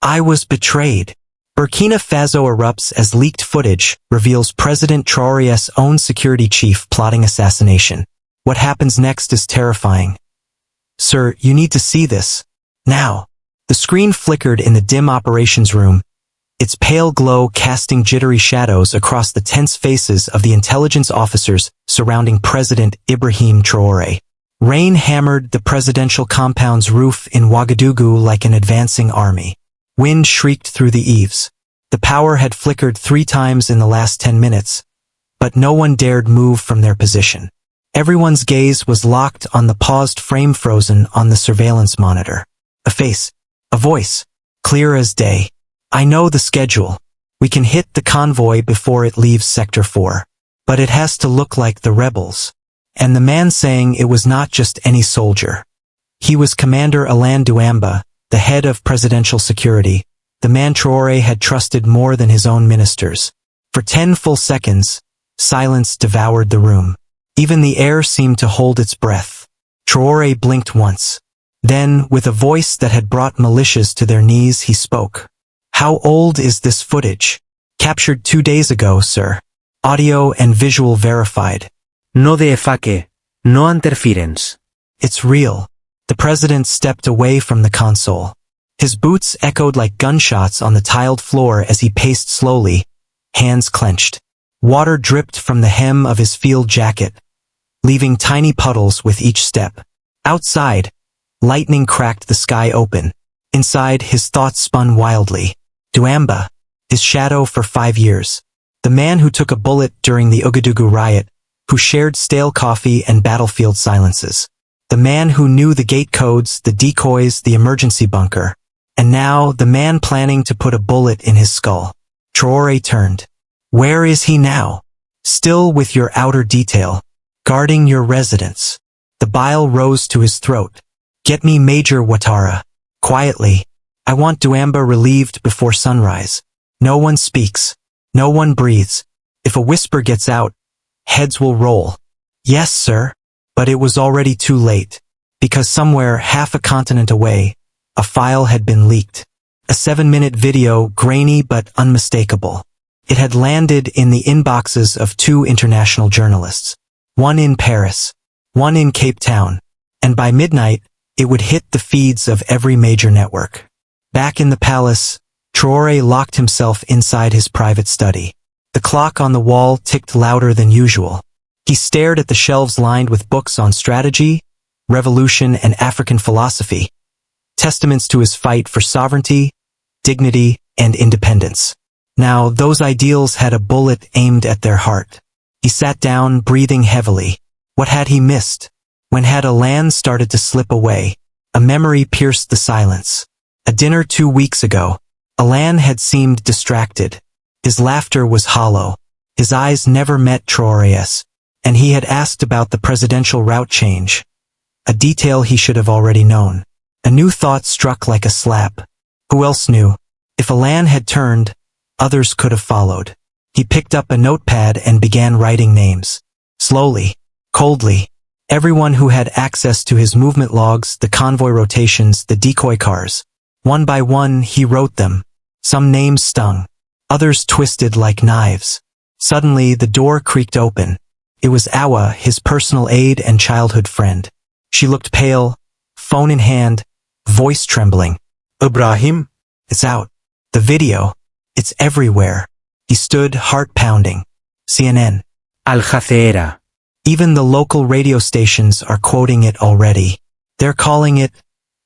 I was betrayed. Burkina Faso erupts as leaked footage reveals President Traoré's own security chief plotting assassination. What happens next is terrifying. Sir, you need to see this. Now. The screen flickered in the dim operations room, its pale glow casting jittery shadows across the tense faces of the intelligence officers surrounding President Ibrahim Traoré. Rain hammered the presidential compound's roof in Ouagadougou like an advancing army. Wind shrieked through the eaves. The power had flickered 3 times in the last 10 minutes, but no one dared move from their position. Everyone's gaze was locked on the paused frame frozen on the surveillance monitor. A face, a voice, clear as day. I know the schedule. We can hit the convoy before it leaves Sector 4. But it has to look like the rebels. And the man saying it was not just any soldier. He was Commander Alain Douamba, the head of presidential security, the man Traoré had trusted more than his own ministers. For 10 full seconds, silence devoured the room. Even the air seemed to hold its breath. Traoré blinked once. Then, with a voice that had brought militias to their knees, he spoke. How old is this footage? Captured 2 days ago, sir. Audio and visual verified. No deepfake, no interference. It's real. The president stepped away from the console. His boots echoed like gunshots on the tiled floor as he paced slowly, hands clenched. Water dripped from the hem of his field jacket, leaving tiny puddles with each step. Outside, lightning cracked the sky open. Inside, his thoughts spun wildly. Douamba, his shadow for 5 years. The man who took a bullet during the Ouagadougou riot, who shared stale coffee and battlefield silences. The man who knew the gate codes, the decoys, the emergency bunker. And now, the man planning to put a bullet in his skull. Traoré turned. Where is he now? Still with your outer detail. Guarding your residence. The bile rose to his throat. Get me Major Ouattara. Quietly. I want Douamba relieved before sunrise. No one speaks. No one breathes. If a whisper gets out, heads will roll. Yes, sir. But it was already too late. Because somewhere half a continent away, a file had been leaked. A 7-minute video, grainy but unmistakable. It had landed in the inboxes of 2 international journalists. One in Paris, one in Cape Town. And by midnight, it would hit the feeds of every major network. Back in the palace, Traoré locked himself inside his private study. The clock on the wall ticked louder than usual. He stared at the shelves lined with books on strategy, revolution, and African philosophy, testaments to his fight for sovereignty, dignity, and independence. Now, those ideals had a bullet aimed at their heart. He sat down, breathing heavily. What had he missed? When had Alain started to slip away? A memory pierced the silence. A dinner 2 weeks ago. Alain had seemed distracted. His laughter was hollow. His eyes never met Traoré's. And he had asked about the presidential route change. A detail he should have already known. A new thought struck like a slap. Who else knew? If Alain had turned, others could have followed. He picked up a notepad and began writing names. Slowly, coldly. Everyone who had access to his movement logs, the convoy rotations, the decoy cars. One by one, he wrote them. Some names stung. Others twisted like knives. Suddenly, the door creaked open. It was Awa, his personal aide and childhood friend. She looked pale, phone in hand, voice trembling. Ibrahim? It's out. The video. It's everywhere. He stood, heart pounding. CNN. Al Jazeera. Even the local radio stations are quoting it already. They're calling it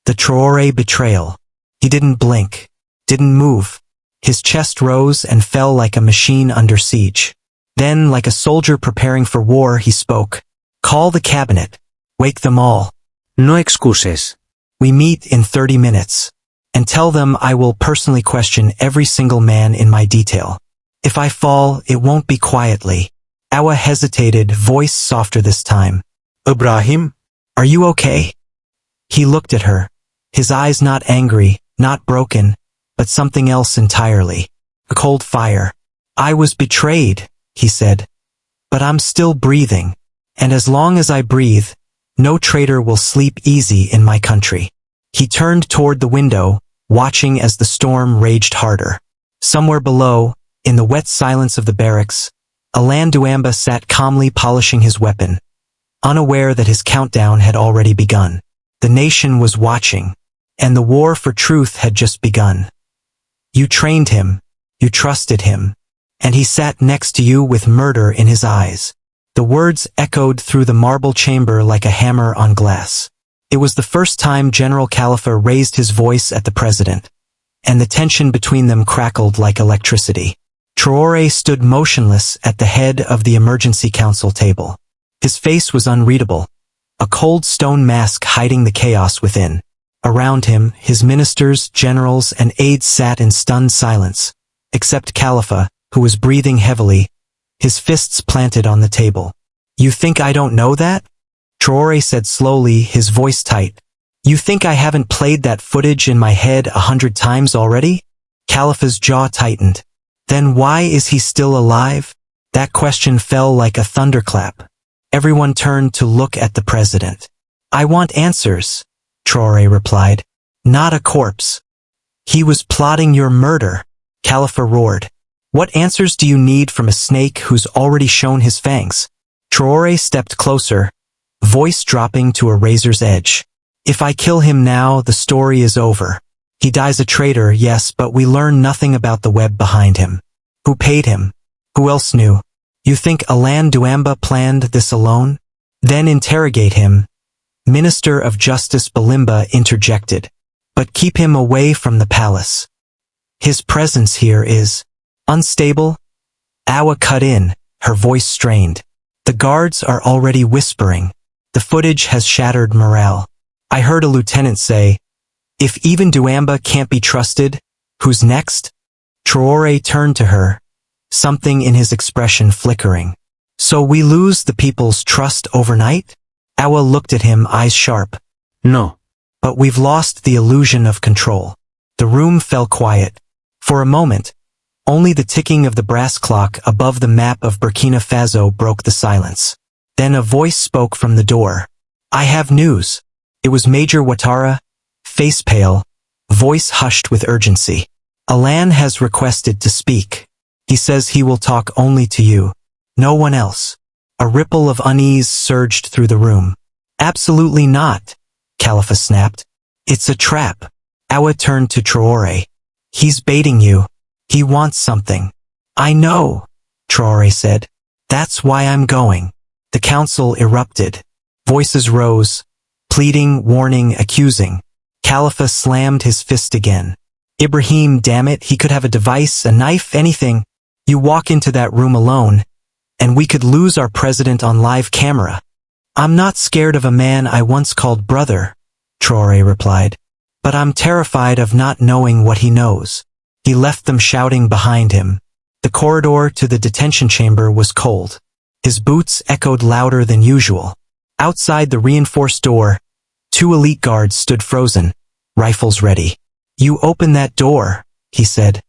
the Traoré betrayal. He didn't blink, didn't move. His chest rose and fell like a machine under siege. Then, like a soldier preparing for war, he spoke. Call the cabinet. Wake them all. No excuses. We meet in 30 minutes. And tell them I will personally question every single man in my detail. If I fall, it won't be quietly. Awa hesitated, voice softer this time. Ibrahim? Are you okay? He looked at her. His eyes not angry, not broken, but something else entirely. A cold fire. I was betrayed, he said. But I'm still breathing. And as long as I breathe, no traitor will sleep easy in my country. He turned toward the window, watching as the storm raged harder. Somewhere below, in the wet silence of the barracks, Alain Duamba sat calmly polishing his weapon, unaware that his countdown had already begun. The nation was watching, and the war for truth had just begun. You trained him, you trusted him, and he sat next to you with murder in his eyes. The words echoed through the marble chamber like a hammer on glass. It was the first time General Khalifa raised his voice at the president, and the tension between them crackled like electricity. Traore stood motionless at the head of the emergency council table. His face was unreadable, a cold stone mask hiding the chaos within. Around him, his ministers, generals, and aides sat in stunned silence, except Khalifa, who was breathing heavily, his fists planted on the table. "You think I don't know that?" Traore said slowly, his voice tight. "You think I haven't played that footage in my head 100 times already?" Khalifa's jaw tightened. Then why is he still alive? That question fell like a thunderclap. Everyone turned to look at the president. "I want answers," Traore replied. "Not a corpse." "He was plotting your murder," Khalifa roared. "What answers do you need from a snake who's already shown his fangs?" Traore stepped closer, voice dropping to a razor's edge. "If I kill him now, the story is over. He dies a traitor, yes, but we learn nothing about the web behind him. Who paid him? Who else knew? You think Alain Duamba planned this alone? Then interrogate him." Minister of Justice Balimba interjected. "But keep him away from the palace. His presence here is unstable." Awa cut in, her voice strained. "The guards are already whispering. The footage has shattered morale. I heard a lieutenant say, 'If even Duamba can't be trusted, who's next?'" Traore turned to her, something in his expression flickering. "So we lose the people's trust overnight?" Awa looked at him, eyes sharp. No. "But we've lost the illusion of control." The room fell quiet. For a moment, only the ticking of the brass clock above the map of Burkina Faso broke the silence. Then a voice spoke from the door. "I have news." It was Major Ouattara, face pale, voice hushed with urgency. "Alain has requested to speak. He says he will talk only to you. No one else." A ripple of unease surged through the room. "Absolutely not," Khalifa snapped. "It's a trap." Awa turned to Traore. "He's baiting you. He wants something." "I know," Traore said. "That's why I'm going." The council erupted. Voices rose, pleading, warning, accusing. Khalifa slammed his fist again. "Ibrahim, damn it, he could have a device, a knife, anything. You walk into that room alone, and we could lose our president on live camera." "I'm not scared of a man I once called brother," Traore replied. "But I'm terrified of not knowing what he knows." He left them shouting behind him. The corridor to the detention chamber was cold. His boots echoed louder than usual. Outside the reinforced door, 2 elite guards stood frozen, rifles ready. "You open that door," he said,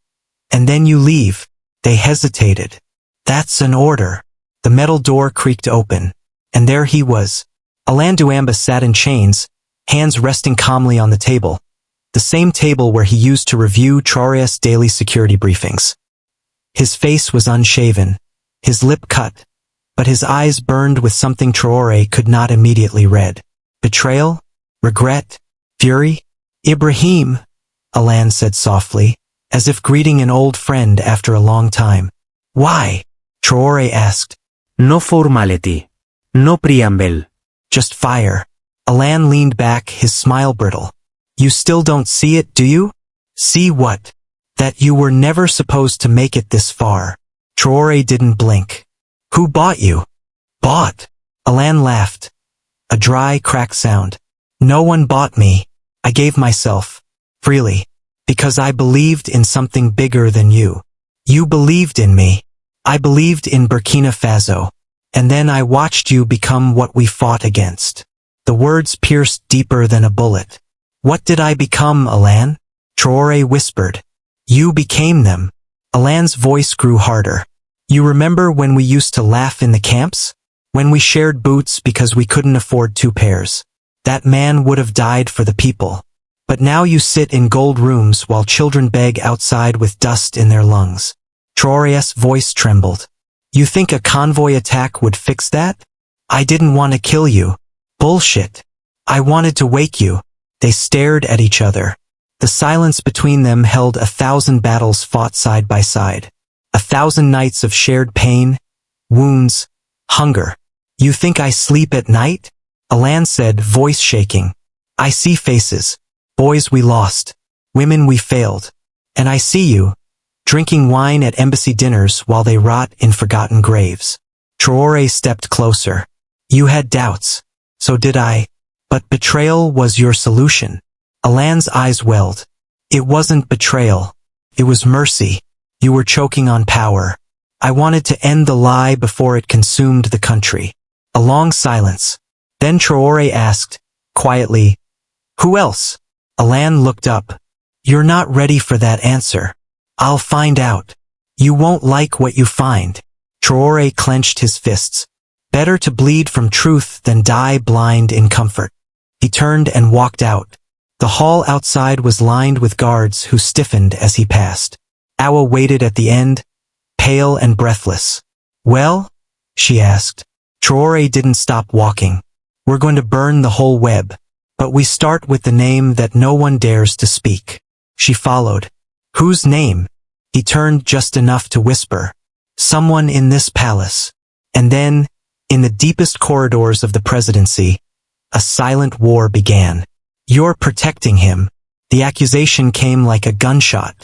"and then you leave." They hesitated. "That's an order." The metal door creaked open, and there he was. Alain Duamba sat in chains, hands resting calmly on the table, the same table where he used to review Traoré's daily security briefings. His face was unshaven, his lip cut, but his eyes burned with something Traore could not immediately read. Betrayal? Regret? Fury? "Ibrahim," Alain said softly, as if greeting an old friend after a long time. "Why?" Traore asked. No formality. No preamble. "Just fire." Alain leaned back, his smile brittle. "You still don't see it, do you?" "See what?" "That you were never supposed to make it this far." Traore didn't blink. "Who bought you?" "Bought?" Alain laughed. A dry, cracked sound. "No one bought me. I gave myself. Freely. Because I believed in something bigger than you. You believed in me. I believed in Burkina Faso. And then I watched you become what we fought against." The words pierced deeper than a bullet. "What did I become, Alain?" Traore whispered. "You became them." Alain's voice grew harder. "You remember when we used to laugh in the camps? When we shared boots because we couldn't afford 2 pairs? That man would have died for the people. But now you sit in gold rooms while children beg outside with dust in their lungs. Traoré's voice trembled. You think a convoy attack would fix that? I didn't want to kill you. Bullshit. I wanted to wake you. They stared at each other. The silence between them held 1,000 battles fought side by side. 1,000 nights of shared pain, wounds, hunger. You think I sleep at night? Alan said, voice shaking. I see faces. Boys we lost. Women we failed. And I see you, drinking wine at embassy dinners while they rot in forgotten graves. Traore stepped closer. You had doubts. So did I. But betrayal was your solution. Alan's eyes welled. It wasn't betrayal. It was mercy. You were choking on power. I wanted to end the lie before it consumed the country. A long silence. Then Traore asked, quietly, who else? Alan looked up. You're not ready for that answer. I'll find out. You won't like what you find. Traore clenched his fists. Better to bleed from truth than die blind in comfort. He turned and walked out. The hall outside was lined with guards who stiffened as he passed. Awa waited at the end, pale and breathless. Well? She asked. Traore didn't stop walking. We're going to burn the whole web. But we start with the name that no one dares to speak. She followed. Whose name? He turned just enough to whisper. Someone in this palace. And then, in the deepest corridors of the presidency, a silent war began. You're protecting him. The accusation came like a gunshot.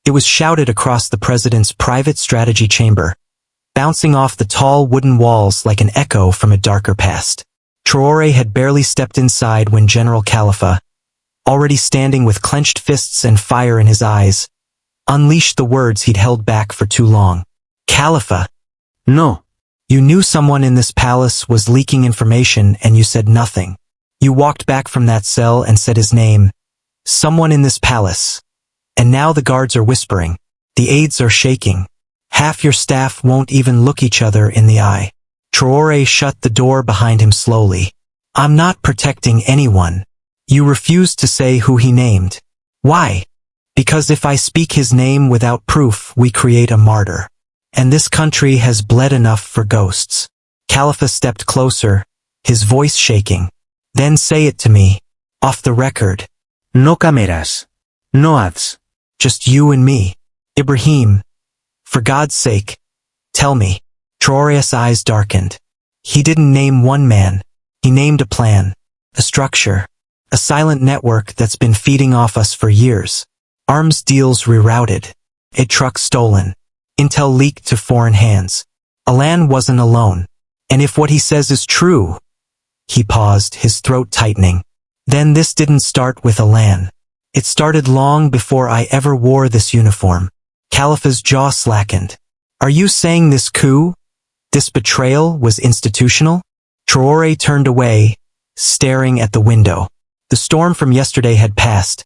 It was shouted across the president's private strategy chamber, bouncing off the tall wooden walls like an echo from a darker past. Traore had barely stepped inside when General Khalifa, already standing with clenched fists and fire in his eyes, unleashed the words he'd held back for too long. Khalifa. No. You knew someone in this palace was leaking information and you said nothing. You walked back from that cell and said his name. Someone in this palace. And now the guards are whispering. The aides are shaking. Half your staff won't even look each other in the eye. Traore shut the door behind him slowly. I'm not protecting anyone. You refuse to say who he named. Why? Because if I speak his name without proof, we create a martyr. And this country has bled enough for ghosts. Khalifa stepped closer, his voice shaking. Then say it to me. Off the record. No cameras. No ads. Just you and me. Ibrahim. For God's sake. Tell me. Traore's eyes darkened. He didn't name one man. He named a plan. A structure. A silent network that's been feeding off us for years. Arms deals rerouted. A truck stolen. Intel leaked to foreign hands. Alan wasn't alone. And if what he says is true... He paused, his throat tightening. Then this didn't start with Alan. It started long before I ever wore this uniform. Khalifa's jaw slackened. Are you saying this coup, this betrayal, was institutional? Traore turned away, staring at the window. The storm from yesterday had passed,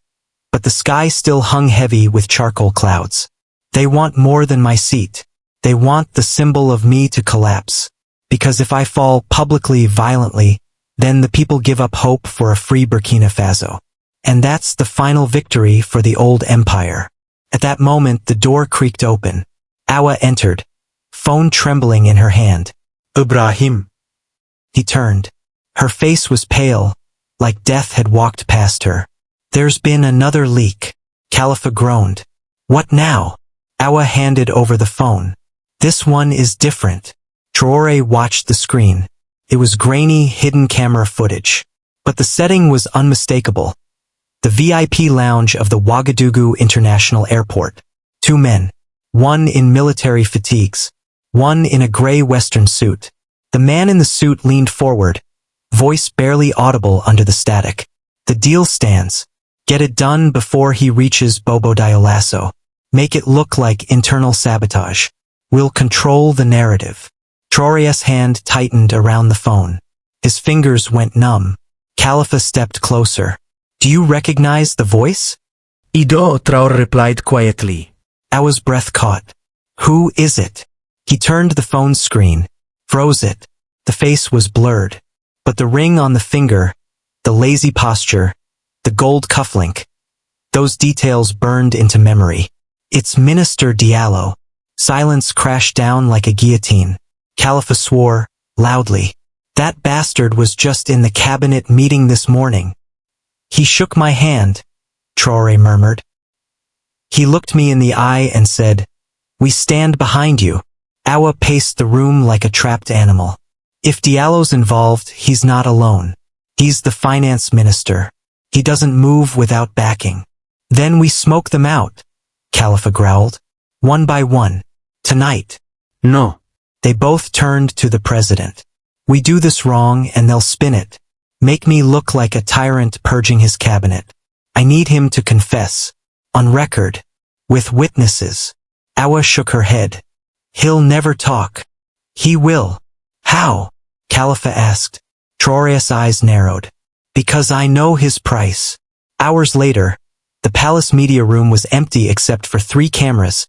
but the sky still hung heavy with charcoal clouds. They want more than my seat. They want the symbol of me to collapse. Because if I fall publicly, violently, then the people give up hope for a free Burkina Faso. And that's the final victory for the old empire. At that moment, the door creaked open. Awa entered, phone trembling in her hand. Ibrahim. He turned. Her face was pale, like death had walked past her. There's been another leak. Khalifa groaned. What now? Awa handed over the phone. This one is different. Traore watched the screen. It was grainy, hidden camera footage. But the setting was unmistakable. The VIP lounge of the Ouagadougou International Airport. Two men. One in military fatigues. One in a gray Western suit. The man in the suit leaned forward, voice barely audible under the static. The deal stands. Get it done before he reaches Bobo Dioulasso. Make it look like internal sabotage. We'll control the narrative. Traore's hand tightened around the phone. His fingers went numb. Khalifa stepped closer. Do you recognize the voice? Ido, Traore replied quietly. Awa's breath caught. Who is it? He turned the phone screen, froze it. The face was blurred. But the ring on the finger, the lazy posture, the gold cufflink, Those details burned into memory. It's Minister Diallo. Silence crashed down like a guillotine. Khalifa swore, loudly. That bastard was just in the cabinet meeting this morning. He shook my hand, Traore murmured. He looked me in the eye and said, "We stand behind you." Awa paced the room like a trapped animal. If Diallo's involved, he's not alone. He's the finance minister. He doesn't move without backing. Then we smoke them out, Khalifa growled. One by one. Tonight. No. They both turned to the president. We do this wrong and they'll spin it. Make me look like a tyrant purging his cabinet. I need him to confess. On record. With witnesses. Awa shook her head. He'll never talk. He will. How? Khalifa asked. Traoré's eyes narrowed. Because I know his price. Hours later, the palace media room was empty except for 3 cameras,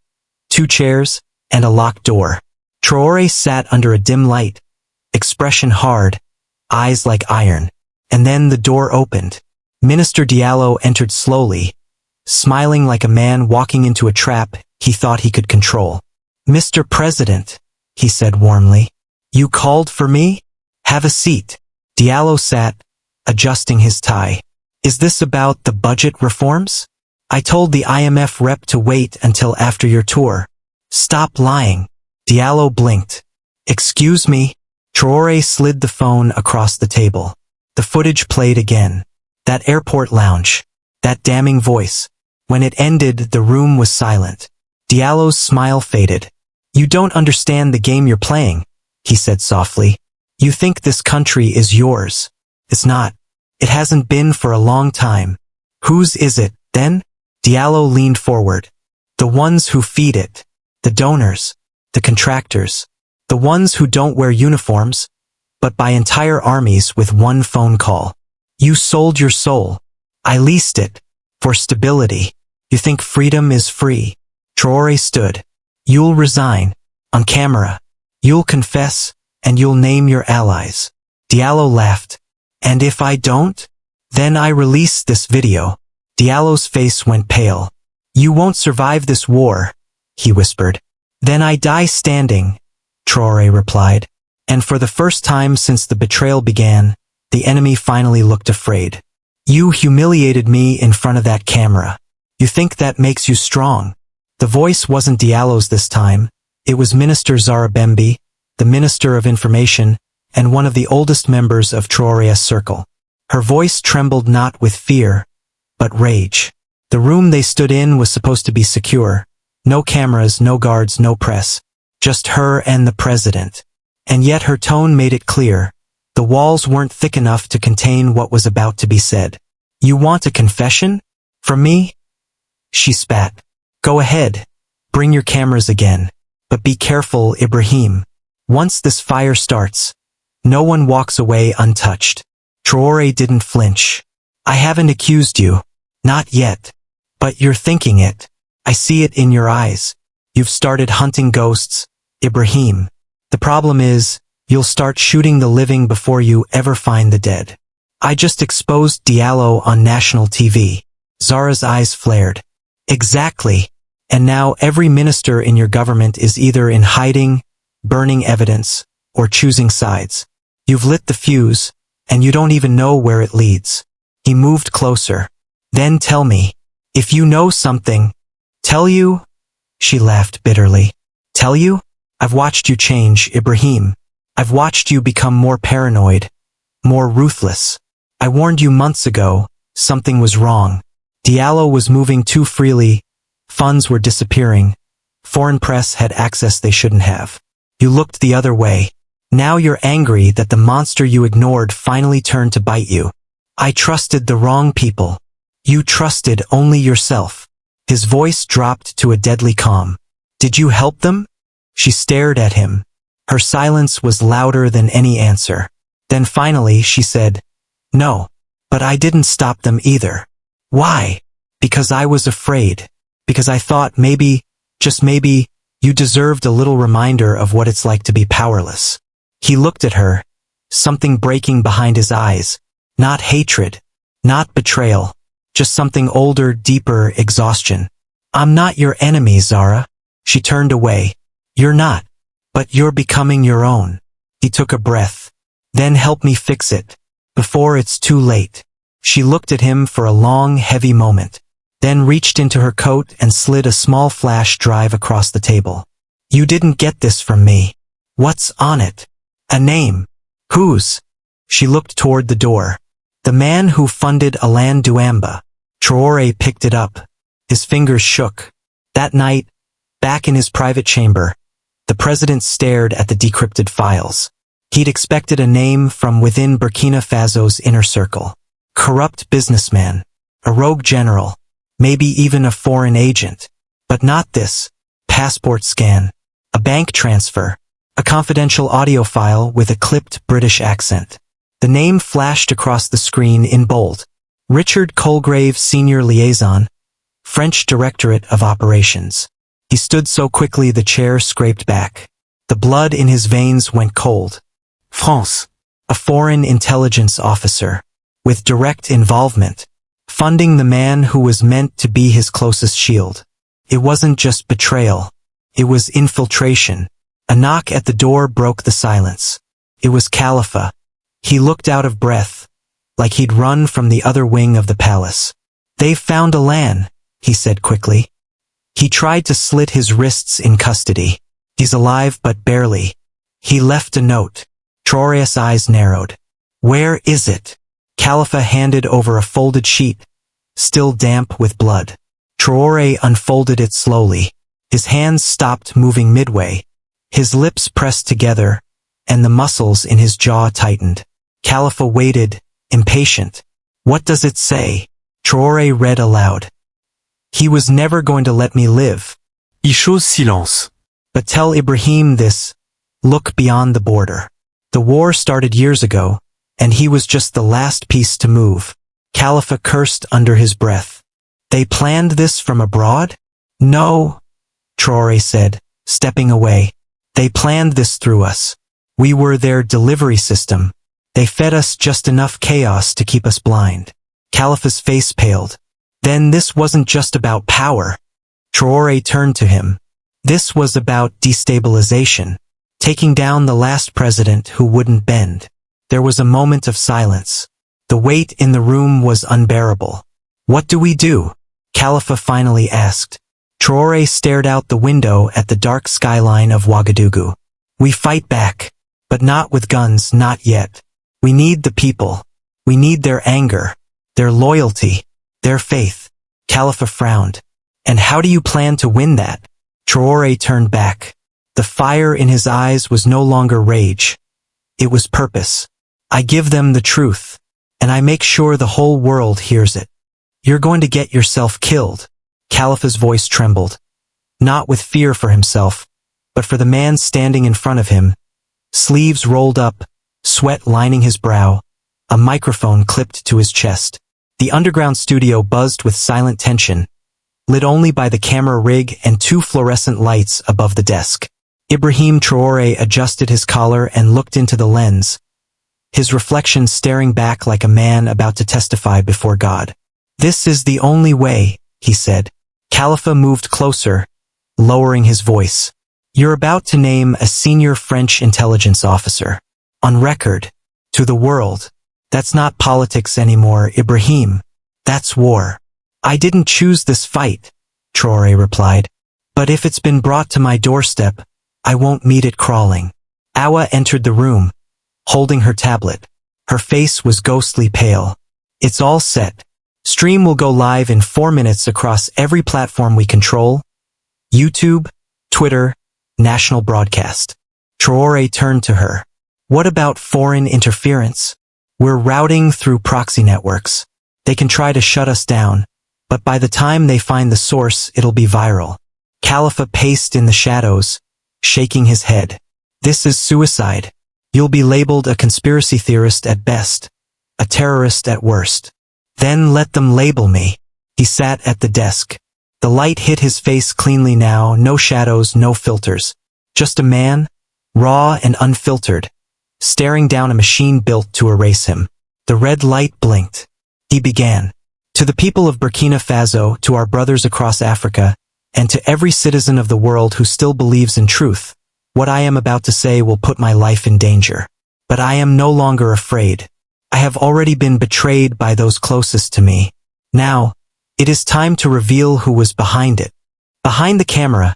2 chairs, and a locked door. Traore sat under a dim light, expression hard, eyes like iron. And then the door opened. Minister Diallo entered slowly, smiling like a man walking into a trap he thought he could control. Mr. President, he said warmly, you called for me? Have a seat. Diallo sat, adjusting his tie. Is this about the budget reforms? I told the IMF rep to wait until after your tour. Stop lying. Diallo blinked. Excuse me? Traore slid the phone across the table. The footage played again. That airport lounge. That damning voice. When it ended, the room was silent. Diallo's smile faded. You don't understand the game you're playing, he said softly. You think this country is yours. It's not. It hasn't been for a long time. Whose is it, then? Diallo leaned forward. The ones who feed it. The donors. The contractors. The ones who don't wear uniforms, but buy entire armies with one phone call. You sold your soul. I leased it. For stability. You think freedom is free. Traore stood. You'll resign. On camera. You'll confess, and you'll name your allies. Diallo laughed. And if I don't? Then I release this video. Diallo's face went pale. You won't survive this war, he whispered. Then I die standing, Traore replied. And for the first time since the betrayal began, the enemy finally looked afraid. You humiliated me in front of that camera. You think that makes you strong? The voice wasn't Diallo's this time. It was Minister Zara Bembe, the Minister of Information, and one of the oldest members of Traoré's circle. Her voice trembled not with fear, but rage. The room they stood in was supposed to be secure. No cameras, no guards, no press. Just her and the president. And yet her tone made it clear. The walls weren't thick enough to contain what was about to be said. You want a confession? From me? She spat. Go ahead. Bring your cameras again. But be careful, Ibrahim. Once this fire starts, no one walks away untouched. Traore didn't flinch. I haven't accused you. Not yet. But you're thinking it. I see it in your eyes. You've started hunting ghosts, Ibrahim. The problem is, you'll start shooting the living before you ever find the dead. I just exposed Diallo on national TV. Zara's eyes flared. Exactly. And now every minister in your government is either in hiding, burning evidence, or choosing sides. You've lit the fuse, and you don't even know where it leads. He moved closer. Then tell me. If you know something. Tell you? She laughed bitterly. Tell you? I've watched you change, Ibrahim. I've watched you become more paranoid, more ruthless. I warned you months ago, something was wrong. Diallo was moving too freely, funds were disappearing, foreign press had access they shouldn't have. You looked the other way. Now you're angry that the monster you ignored finally turned to bite you. I trusted the wrong people. You trusted only yourself. His voice dropped to a deadly calm. Did you help them? She stared at him. Her silence was louder than any answer. Then finally she said, No, but I didn't stop them either. Why? Because I was afraid. Because I thought maybe, just maybe, you deserved a little reminder of what it's like to be powerless. He looked at her, something breaking behind his eyes. Not hatred, not betrayal, just something older, deeper, exhaustion. I'm not your enemy, Zara. She turned away. You're not, but you're becoming your own. He took a breath. Then help me fix it, before it's too late. She looked at him for a long, heavy moment, then reached into her coat and slid a small flash drive across the table. You didn't get this from me. What's on it? A name. Whose? She looked toward the door. The man who funded Alain Duamba. Traore picked it up. His fingers shook. That night, back in his private chamber, the president stared at the decrypted files. He'd expected a name from within Burkina Faso's inner circle. Corrupt businessman, a rogue general, maybe even a foreign agent. But not this. Passport scan, a bank transfer, a confidential audio file with a clipped British accent. The name flashed across the screen in bold. Richard Colgrave, Senior Liaison, French Directorate of Operations. He stood so quickly the chair scraped back. The blood in his veins went cold. France. A foreign intelligence officer, with direct involvement, funding the man who was meant to be his closest shield. It wasn't just betrayal. It was infiltration. A knock at the door broke the silence. It was Khalifa. He looked out of breath, like he'd run from the other wing of the palace. They've found Alain, he said quickly. He tried to slit his wrists in custody. He's alive but barely. He left a note. Traoré's eyes narrowed. Where is it? Khalifa handed over a folded sheet, still damp with blood. Traore unfolded it slowly. His hands stopped moving midway. His lips pressed together, and the muscles in his jaw tightened. Khalifa waited, impatient. What does it say? Traore read aloud. He was never going to let me live. Il chose silence. But tell Ibrahim this. Look beyond the border. The war started years ago, and he was just the last piece to move. Khalifa cursed under his breath. They planned this from abroad? No, Traore said, stepping away. They planned this through us. We were their delivery system. They fed us just enough chaos to keep us blind. Khalifa's face paled. Then this wasn't just about power. Traore turned to him. This was about destabilization. Taking down the last president who wouldn't bend. There was a moment of silence. The weight in the room was unbearable. What do we do? Khalifa finally asked. Traore stared out the window at the dark skyline of Ouagadougou. We fight back, but not with guns, not yet. We need the people. We need their anger, their loyalty, their faith. Khalifa frowned. And how do you plan to win that? Traore turned back. The fire in his eyes was no longer rage. It was purpose. I give them the truth, and I make sure the whole world hears it. You're going to get yourself killed. Khalifa's voice trembled. Not with fear for himself, but for the man standing in front of him. Sleeves rolled up, sweat lining his brow, a microphone clipped to his chest. The underground studio buzzed with silent tension, lit only by the camera rig and two fluorescent lights above the desk. Ibrahim Traore adjusted his collar and looked into the lens, his reflection staring back like a man about to testify before God. This is the only way, he said. Khalifa moved closer, lowering his voice. You're about to name a senior French intelligence officer. On record. To the world. That's not politics anymore, Ibrahim. That's war. I didn't choose this fight, Traore replied. But if it's been brought to my doorstep, I won't meet it crawling. Awa entered the room, holding her tablet. Her face was ghostly pale. It's all set. Stream will go live in 4 minutes across every platform we control. YouTube, Twitter, national broadcast. Traore turned to her. What about foreign interference? We're routing through proxy networks. They can try to shut us down, but by the time they find the source, it'll be viral. Khalifa paced in the shadows, shaking his head. This is suicide. You'll be labeled a conspiracy theorist at best, a terrorist at worst. Then let them label me. He sat at the desk. The light hit his face cleanly now, no shadows, no filters. Just a man, raw and unfiltered, staring down a machine built to erase him. The red light blinked. He began. To the people of Burkina Faso, to our brothers across Africa, and to every citizen of the world who still believes in truth, what I am about to say will put my life in danger. But I am no longer afraid. I have already been betrayed by those closest to me. Now, it is time to reveal who was behind it. Behind the camera,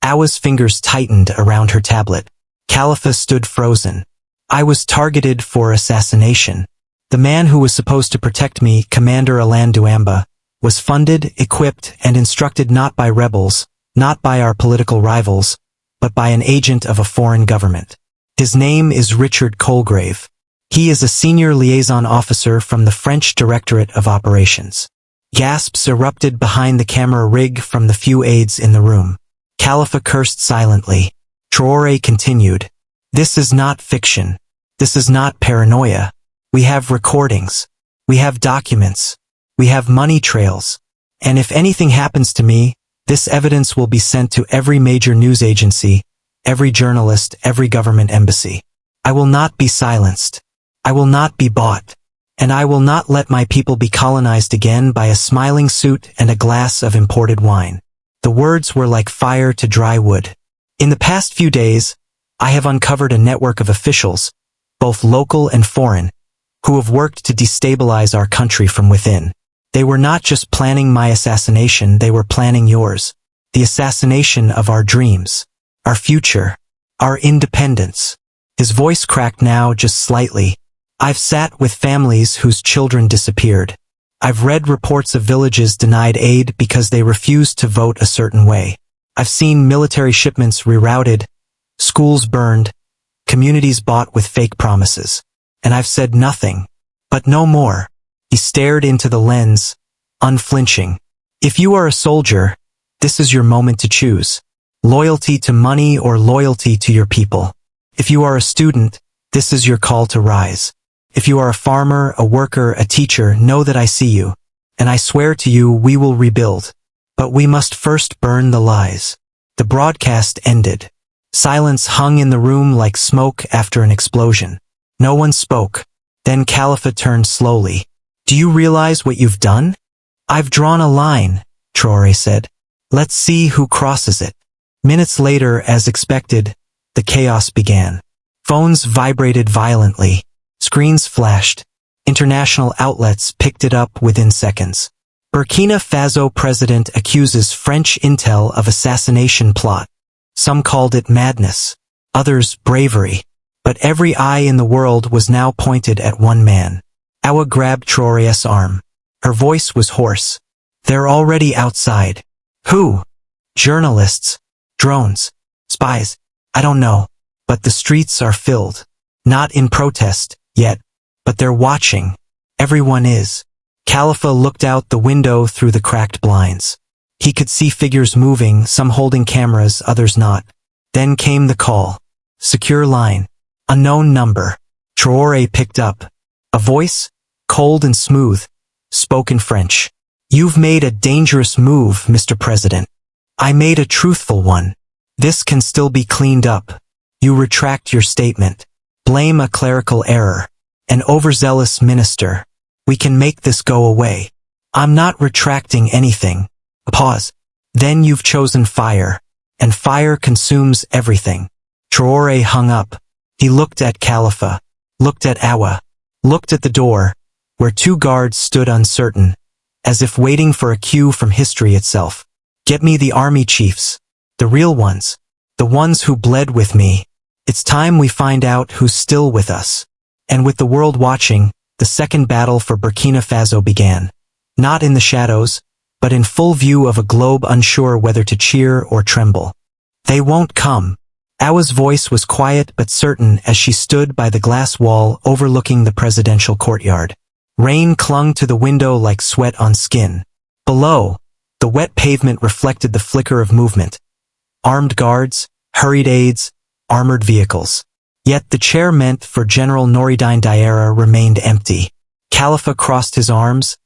Awa's fingers tightened around her tablet. Khalifa stood frozen. I was targeted for assassination. The man who was supposed to protect me, Commander Alan Douamba, was funded, equipped, and instructed not by rebels, not by our political rivals, but by an agent of a foreign government. His name is Richard Colgrave. He is a senior liaison officer from the French Directorate of Operations. Gasps erupted behind the camera rig from the few aides in the room. Khalifa cursed silently. Traore continued. This is not fiction. This is not paranoia. We have recordings. We have documents. We have money trails. And if anything happens to me, this evidence will be sent to every major news agency, every journalist, every government embassy. I will not be silenced. I will not be bought. And I will not let my people be colonized again by a smiling suit and a glass of imported wine. The words were like fire to dry wood. In the past few days, I have uncovered a network of officials, both local and foreign, who have worked to destabilize our country from within. They were not just planning my assassination, they were planning yours. The assassination of our dreams, our future, our independence. His voice cracked now just slightly. I've sat with families whose children disappeared. I've read reports of villages denied aid because they refused to vote a certain way. I've seen military shipments rerouted, schools burned, communities bought with fake promises. And I've said nothing, but no more. He stared into the lens, unflinching. If you are a soldier, this is your moment to choose. Loyalty to money or loyalty to your people. If you are a student, this is your call to rise. If you are a farmer, a worker, a teacher, know that I see you. And I swear to you we will rebuild. But we must first burn the lies. The broadcast ended. Silence hung in the room like smoke after an explosion. No one spoke. Then Khalifa turned slowly. Do you realize what you've done? I've drawn a line, Traore said. Let's see who crosses it. Minutes later, as expected, the chaos began. Phones vibrated violently. Screens flashed. International outlets picked it up within seconds. Burkina Faso president accuses French intel of assassination plot. Some called it madness. Others bravery. But every eye in the world was now pointed at one man. Awa grabbed Traore's arm. Her voice was hoarse. They're already outside. Who? Journalists. Drones. Spies. I don't know. But the streets are filled. Not in protest, yet. But they're watching. Everyone is. Khalifa looked out the window through the cracked blinds. He could see figures moving, some holding cameras, others not. Then came the call. Secure line. Unknown number. Traore picked up. A voice, cold and smooth, spoke in French. You've made a dangerous move, Mr. President. I made a truthful one. This can still be cleaned up. You retract your statement. Blame a clerical error. An overzealous minister. We can make this go away. I'm not retracting anything. Pause. Then you've chosen fire. And fire consumes everything. Traore hung up. He looked at Khalifa. Looked at Awa. Looked at the door, where two guards stood uncertain, as if waiting for a cue from history itself. Get me the army chiefs. The real ones. The ones who bled with me. It's time we find out who's still with us. And with the world watching, the second battle for Burkina Faso began. Not in the shadows, but in full view of a globe unsure whether to cheer or tremble. They won't come. Awa's voice was quiet but certain as she stood by the glass wall overlooking the presidential courtyard. Rain clung to the window like sweat on skin. Below, the wet pavement reflected the flicker of movement. Armed guards, hurried aides, armored vehicles. Yet the chair meant for General Noureddine Diarra remained empty. Khalifa crossed his arms,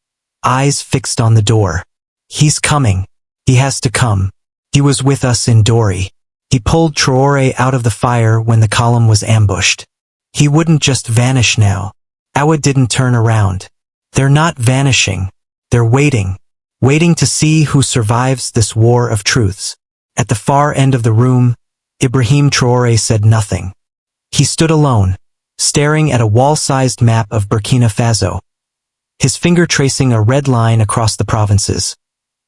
eyes fixed on the door. He's coming. He has to come. He was with us in Dori. He pulled Traore out of the fire when the column was ambushed. He wouldn't just vanish now. Awa didn't turn around. They're not vanishing. They're waiting to see who survives this war of truths. At the far end of the room, Ibrahim Traore said nothing. He stood alone, staring at a wall-sized map of Burkina Faso, his finger tracing a red line across the provinces.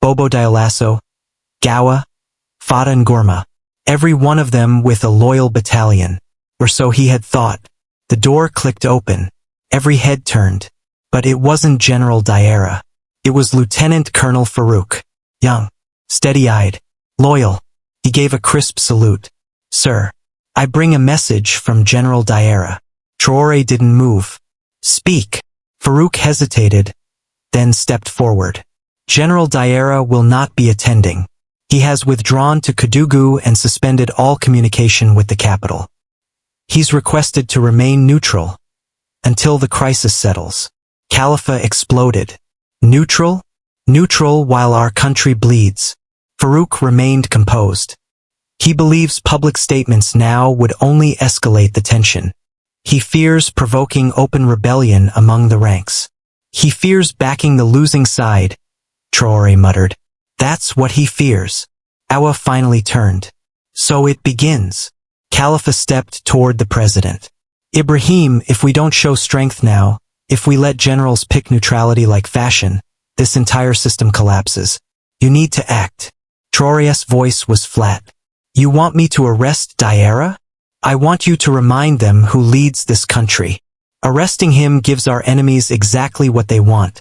Bobo Dioulasso, Gawa, Fata and Gourma, every one of them with a loyal battalion, or so he had thought. The door clicked open. Every head turned. But it wasn't General Diarra. It was Lieutenant Colonel Farouk. Young, steady-eyed, loyal. He gave a crisp salute. Sir, I bring a message from General Diarra. Traore didn't move. Speak. Farouk hesitated, then stepped forward. General Diarra will not be attending. He has withdrawn to Kédougou and suspended all communication with the capital. He's requested to remain neutral until the crisis settles. Khalifa exploded. Neutral? Neutral while our country bleeds. Farouk remained composed. He believes public statements now would only escalate the tension. He fears provoking open rebellion among the ranks. He fears backing the losing side, Traore muttered. That's what he fears. Awa finally turned. So it begins. Khalifa stepped toward the president. Ibrahim, if we don't show strength now, if we let generals pick neutrality like fashion, this entire system collapses. You need to act. Traore's voice was flat. You want me to arrest Diarra? I want you to remind them who leads this country. Arresting him gives our enemies exactly what they want.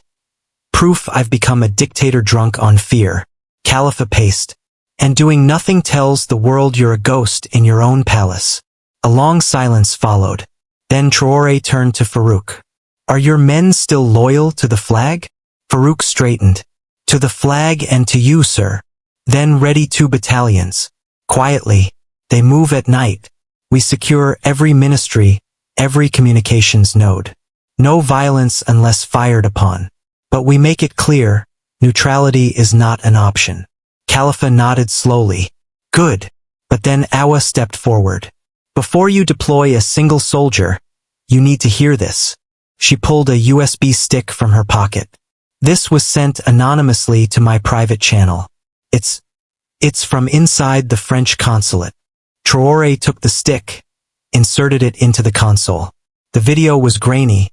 Proof I've become a dictator drunk on fear. Khalifa paced. And doing nothing tells the world you're a ghost in your own palace. A long silence followed. Then Traore turned to Farouk. Are your men still loyal to the flag? Farouk straightened. To the flag and to you, sir. Then ready 2 battalions. Quietly. They move at night. We secure every ministry, every communications node. No violence unless fired upon. But we make it clear, neutrality is not an option. Khalifa nodded slowly. Good. But then Awa stepped forward. Before you deploy a single soldier, you need to hear this. She pulled a USB stick from her pocket. This was sent anonymously to my private channel. It's from inside the French consulate. Traore took the stick, inserted it into the console. The video was grainy,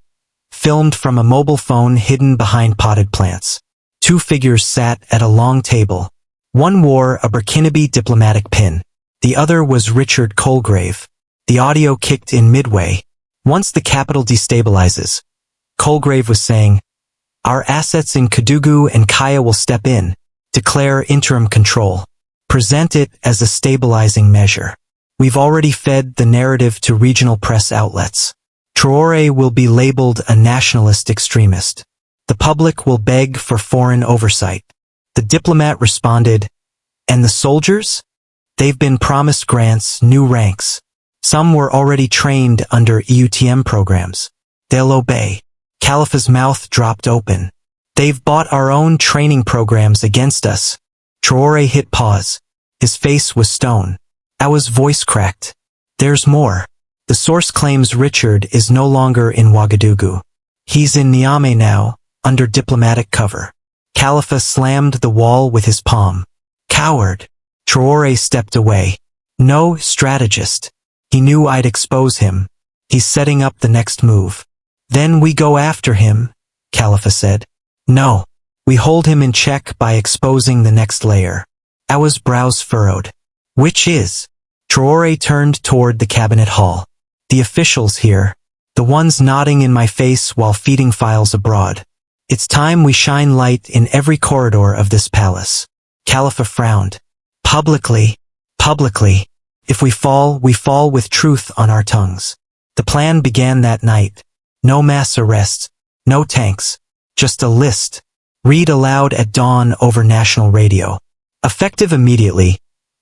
filmed from a mobile phone hidden behind potted plants. 2 figures sat at a long table. One wore a Burkinabe diplomatic pin. The other was Richard Colgrave. The audio kicked in midway. Once the capital destabilizes, Colgrave was saying, our assets in Kédougou and Kaya will step in, declare interim control, present it as a stabilizing measure. We've already fed the narrative to regional press outlets. Traore will be labeled a nationalist extremist. The public will beg for foreign oversight. The diplomat responded, and the soldiers? They've been promised grants, new ranks. Some were already trained under EUTM programs. They'll obey. Khalifa's mouth dropped open. They've bought our own training programs against us. Traore hit pause. His face was stone. Awa's voice cracked. There's more. The source claims Richard is no longer in Ouagadougou. He's in Niamey now, under diplomatic cover. Khalifa slammed the wall with his palm. Coward. Traore stepped away. No strategist. He knew I'd expose him. He's setting up the next move. Then we go after him, Khalifa said. No. We hold him in check by exposing the next layer. Awa's brows furrowed. Which is? Traore turned toward the cabinet hall. The officials here. The ones nodding in my face while feeding files abroad. It's time we shine light in every corridor of this palace. Khalifa frowned. Publicly. If we fall with truth on our tongues. The plan began that night. No mass arrests. No tanks. Just a list. Read aloud at dawn over national radio. Effective immediately.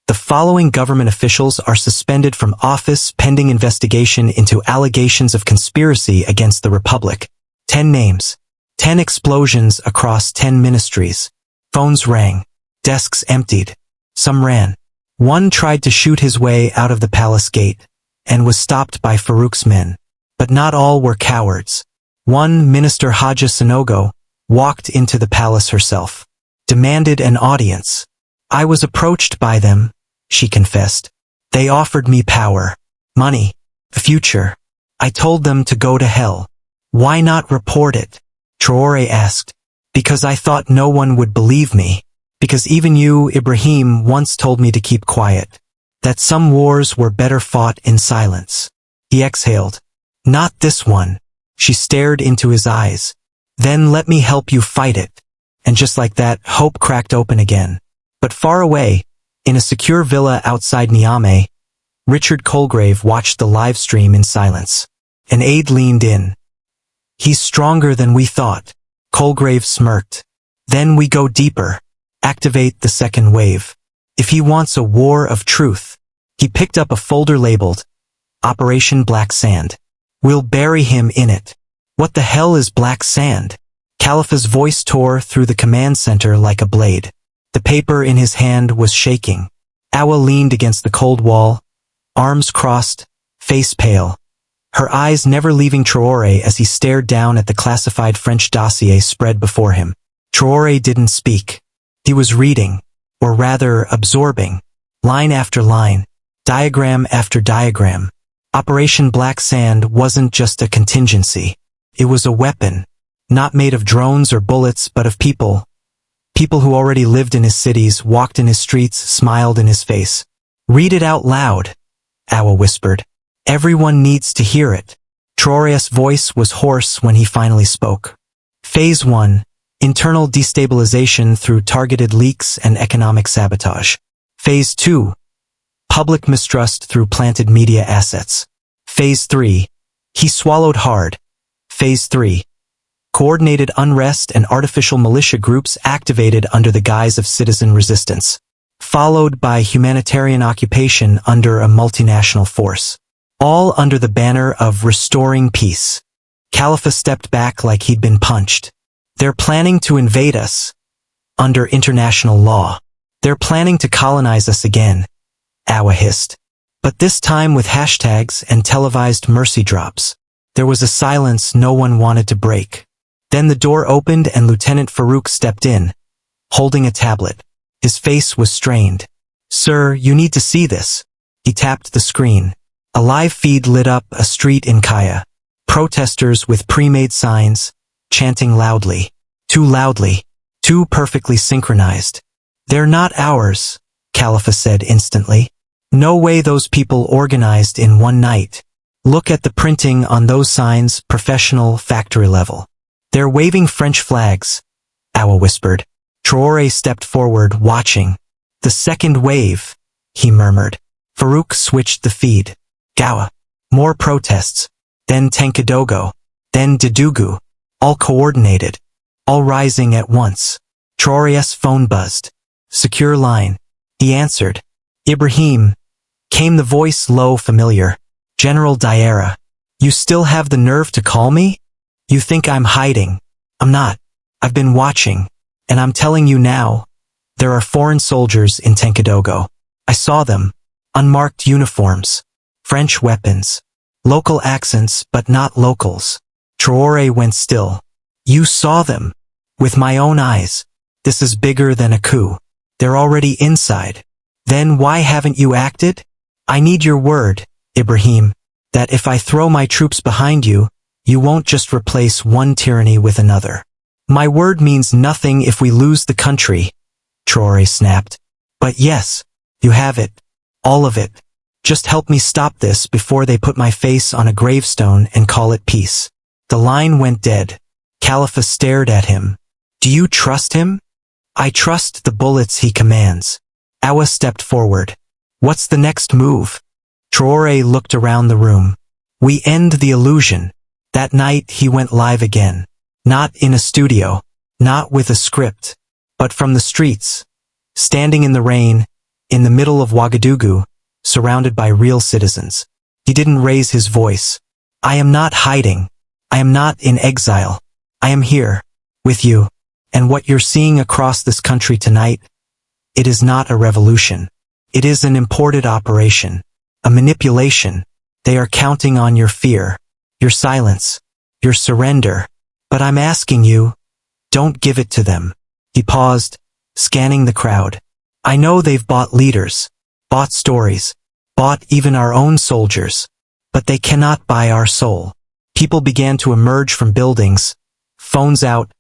The following government officials are suspended from office pending investigation into allegations of conspiracy against the Republic. 10 names. 10 explosions across 10 ministries. Phones rang. Desks emptied. Some ran. One tried to shoot his way out of the palace gate, and was stopped by Farouk's men. But not all were cowards. One, Minister Haja Sanogo, walked into the palace herself, demanded an audience. I was approached by them, she confessed. They offered me power, money, the future. I told them to go to hell. Why not report it? Traore asked. Because I thought no one would believe me. Because even you, Ibrahim, once told me to keep quiet. That some wars were better fought in silence. He exhaled. Not this one. She stared into his eyes. Then let me help you fight it. And just like that, hope cracked open again. But far away, in a secure villa outside Niamey, Richard Colgrave watched the live stream in silence. An aide leaned in. He's stronger than we thought. Colgrave smirked. Then we go deeper. Activate the second wave. If he wants a war of truth. He picked up a folder labeled Operation Black Sand. We'll bury him in it. What the hell is black sand? Khalifa's voice tore through the command center like a blade. The paper in his hand was shaking. Awa leaned against the cold wall, arms crossed, face pale. Her eyes never leaving Traore as he stared down at the classified French dossier spread before him. Traore didn't speak. He was reading, or rather absorbing, line after line, diagram after diagram. Operation Black Sand wasn't just a contingency. It was a weapon, not made of drones or bullets but of people. People who already lived in his cities, walked in his streets, smiled in his face. Read it out loud, Awa whispered. Everyone needs to hear it. Traore's voice was hoarse when he finally spoke. Phase 1. Internal destabilization through targeted leaks and economic sabotage. Phase 2. Public mistrust through planted media assets. Phase 3. He swallowed hard. Phase 3. Coordinated unrest and artificial militia groups activated under the guise of citizen resistance. Followed by humanitarian occupation under a multinational force. All under the banner of restoring peace. Khalifa stepped back like he'd been punched. They're planning to invade us. Under international law. They're planning to colonize us again. Awa hissed. But this time with hashtags and televised mercy drops. There was a silence no one wanted to break. Then the door opened and Lieutenant Farouk stepped in, holding a tablet. His face was strained. Sir, you need to see this. He tapped the screen. A live feed lit up a street in Kaya. Protesters with pre-made signs, chanting loudly. Too loudly. Too perfectly synchronized. They're not ours, Khalifa said instantly. No way those people organized in one night. Look at the printing on those signs, professional, factory level. They're waving French flags, Awa whispered. Traore stepped forward, watching. The second wave, he murmured. Farouk switched the feed. Gawa. More protests. Then Tenkadogo. Then Dedugu. All coordinated. All rising at once. Traore's phone buzzed. Secure line. He answered. Ibrahim. Came the voice low, familiar. General Diarra. You still have the nerve to call me? You think I'm hiding. I'm not. I've been watching. And I'm telling you now. There are foreign soldiers in Tenkadogo. I saw them. Unmarked uniforms. French weapons. Local accents but not locals. Traore went still. You saw them. With my own eyes. This is bigger than a coup. They're already inside. Then why haven't you acted? I need your word, Ibrahim, that if I throw my troops behind you, you won't just replace one tyranny with another. My word means nothing if we lose the country, Traore snapped. But yes, you have it. All of it. Just help me stop this before they put my face on a gravestone and call it peace. The line went dead. Khalifa stared at him. Do you trust him? I trust the bullets he commands. Awa stepped forward. What's the next move? Traore looked around the room. We end the illusion. That night he went live again. Not in a studio. Not with a script. But from the streets. Standing in the rain. In the middle of Ouagadougou. Surrounded by real citizens. He didn't raise his voice. I am not hiding. I am not in exile. I am here. With you. And what you're seeing across this country tonight, it is not a revolution. It is an imported operation. A manipulation. They are counting on your fear. Your silence. Your surrender. But I'm asking you, Don't give it to them. He paused, scanning the crowd. I know they've bought leaders, bought stories, bought even our own soldiers. But they cannot buy our soul. People began to emerge from buildings, phones out,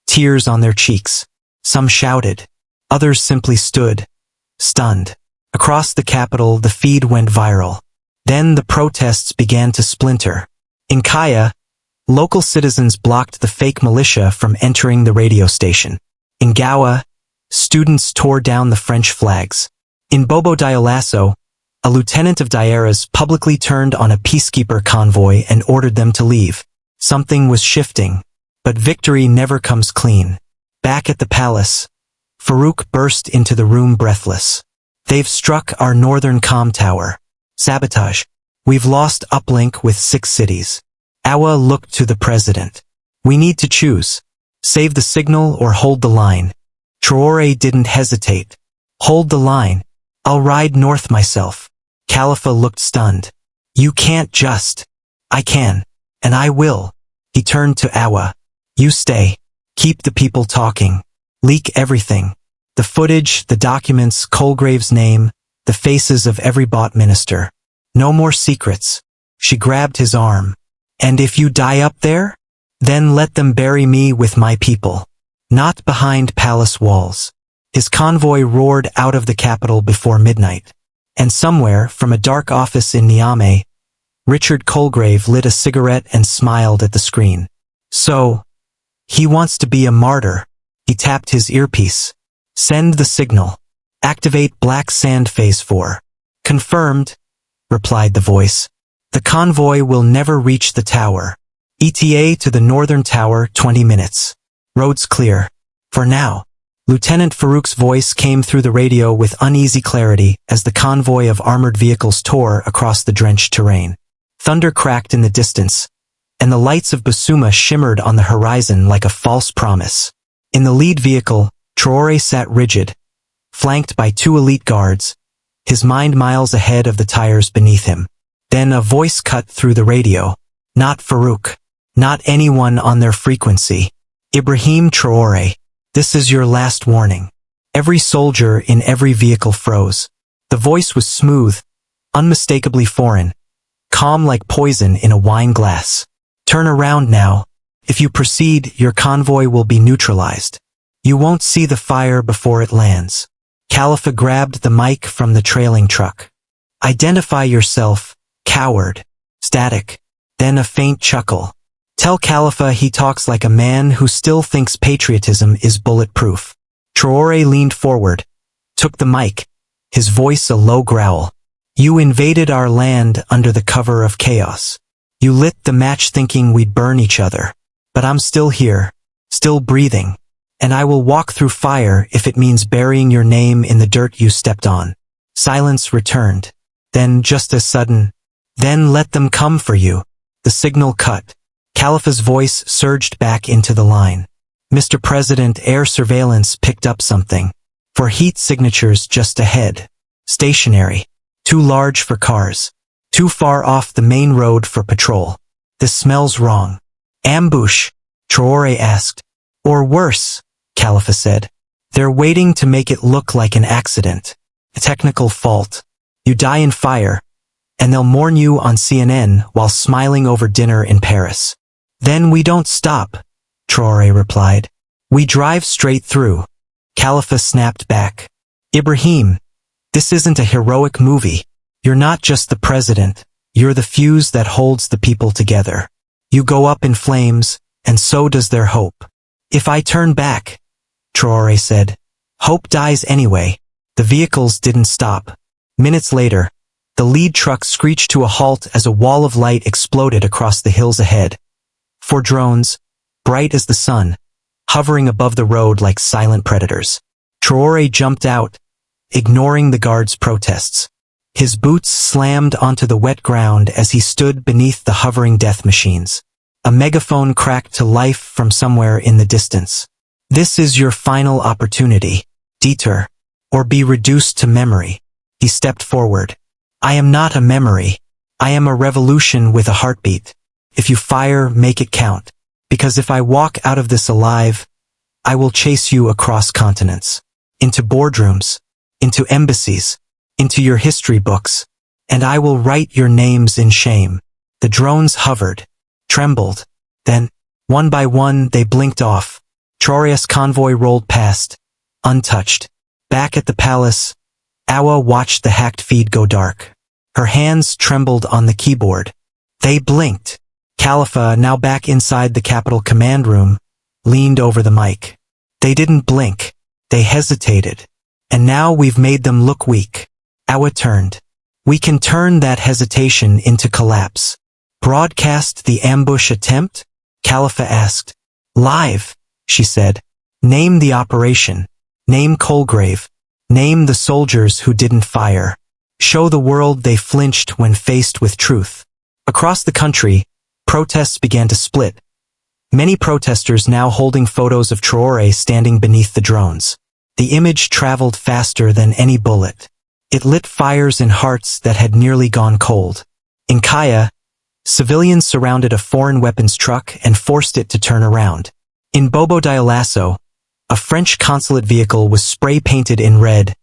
tears on their cheeks. Some shouted. Others simply stood, stunned. Across the capital, the feed went viral. Then the protests began to splinter. In Kaya, local citizens blocked the fake militia from entering the radio station. In Gawa, students tore down the French flags. In Bobo Dioulasso, a lieutenant of Diarras publicly turned on a peacekeeper convoy and ordered them to leave. Something was shifting, but victory never comes clean. Back at the palace, Farouk burst into the room breathless. They've struck our northern comm tower. Sabotage. We've lost uplink with 6 cities. Awa looked to the president. We need to choose. Save the signal or hold the line. Traore didn't hesitate. Hold the line. I'll ride north myself. Khalifa looked stunned. You can't just. I can. And I will. He turned to Awa. You stay. Keep the people talking. Leak everything. The footage, the documents, Colgrave's name, the faces of every bought minister. No more secrets. She grabbed his arm. And if you die up there? Then let them bury me with my people. Not behind palace walls. His convoy roared out of the capital before midnight. And somewhere, from a dark office in Niamey, Richard Colgrave lit a cigarette and smiled at the screen. So, he wants to be a martyr. He tapped his earpiece. Send the signal. Activate Black Sand Phase 4. Confirmed, replied the voice. The convoy will never reach the tower. ETA to the northern tower, 20 minutes. Roads clear. For now. Lieutenant Farouk's voice came through the radio with uneasy clarity as the convoy of armored vehicles tore across the drenched terrain. Thunder cracked in the distance, and the lights of Basuma shimmered on the horizon like a false promise. In the lead vehicle, Traore sat rigid, flanked by 2 elite guards, his mind miles ahead of the tires beneath him. Then a voice cut through the radio. Not Farouk. Not anyone on their frequency. Ibrahim Traore. This is your last warning. Every soldier in every vehicle froze. The voice was smooth, unmistakably foreign, calm like poison in a wine glass. Turn around now. If you proceed, your convoy will be neutralized. You won't see the fire before it lands. Khalifa grabbed the mic from the trailing truck. Identify yourself, coward. Static. Then a faint chuckle. Tell Khalifa he talks like a man who still thinks patriotism is bulletproof. Traore leaned forward, took the mic, his voice a low growl. You invaded our land under the cover of chaos. You lit the match thinking we'd burn each other. But I'm still here, still breathing. And I will walk through fire if it means burying your name in the dirt you stepped on. Silence returned. Then just as sudden, then let them come for you. The signal cut. Khalifa's voice surged back into the line. Mr. President, air surveillance picked up something. For heat signatures just ahead. Stationary. Too large for cars. Too far off the main road for patrol. This smells wrong. Ambush? Traore asked. Or worse, Khalifa said. They're waiting to make it look like an accident. A technical fault. You die in fire. And they'll mourn you on CNN while smiling over dinner in Paris. Then we don't stop, Traore replied. We drive straight through. Khalifa snapped back. Ibrahim, this isn't a heroic movie. You're not just the president. You're the fuse that holds the people together. You go up in flames, and so does their hope. If I turn back, Traore said, hope dies anyway. The vehicles didn't stop. Minutes later, the lead truck screeched to a halt as a wall of light exploded across the hills ahead. 4 drones, bright as the sun, hovering above the road like silent predators. Traore jumped out, ignoring the guards' protests. His boots slammed onto the wet ground as he stood beneath the hovering death machines. A megaphone cracked to life from somewhere in the distance. This is your final opportunity. Deter, or be reduced to memory. He stepped forward. I am not a memory. I am a revolution with a heartbeat. If you fire, make it count. Because if I walk out of this alive, I will chase you across continents, into boardrooms, into embassies, into your history books, and I will write your names in shame. The drones hovered, trembled, then, one by one, they blinked off. Traoré's convoy rolled past, untouched. Back at the palace, Awa watched the hacked feed go dark. Her hands trembled on the keyboard. They blinked. Khalifa, now back inside the capital command room, leaned over the mic. They didn't blink. They hesitated. And now we've made them look weak. Awa turned. We can turn that hesitation into collapse. Broadcast the ambush attempt? Khalifa asked. Live, she said. Name the operation. Name Colgrave. Name the soldiers who didn't fire. Show the world they flinched when faced with truth. Across the country, protests began to split. Many protesters now holding photos of Traoré standing beneath the drones. The image traveled faster than any bullet. It lit fires in hearts that had nearly gone cold. In Kaya, civilians surrounded a foreign weapons truck and forced it to turn around. In Bobo Dioulasso, a French consulate vehicle was spray-painted in red.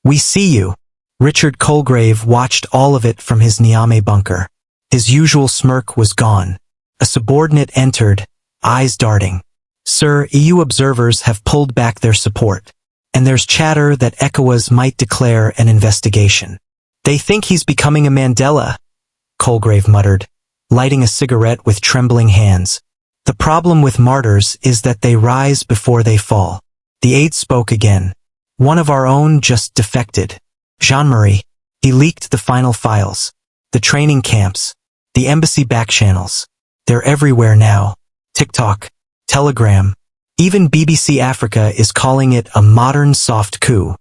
We see you. Richard Colgrave watched all of it from his Niamey bunker. His usual smirk was gone. A subordinate entered, eyes darting. Sir, EU observers have pulled back their support. And there's chatter that ECOWAS might declare an investigation. They think he's becoming a Mandela, Colgrave muttered, lighting a cigarette with trembling hands. The problem with martyrs is that they rise before they fall. The aide spoke again. One of our own just defected. Jean-Marie. He leaked the final files. The training camps. The embassy backchannels. They're everywhere now. TikTok. Telegram. Even BBC Africa is calling it a modern soft coup.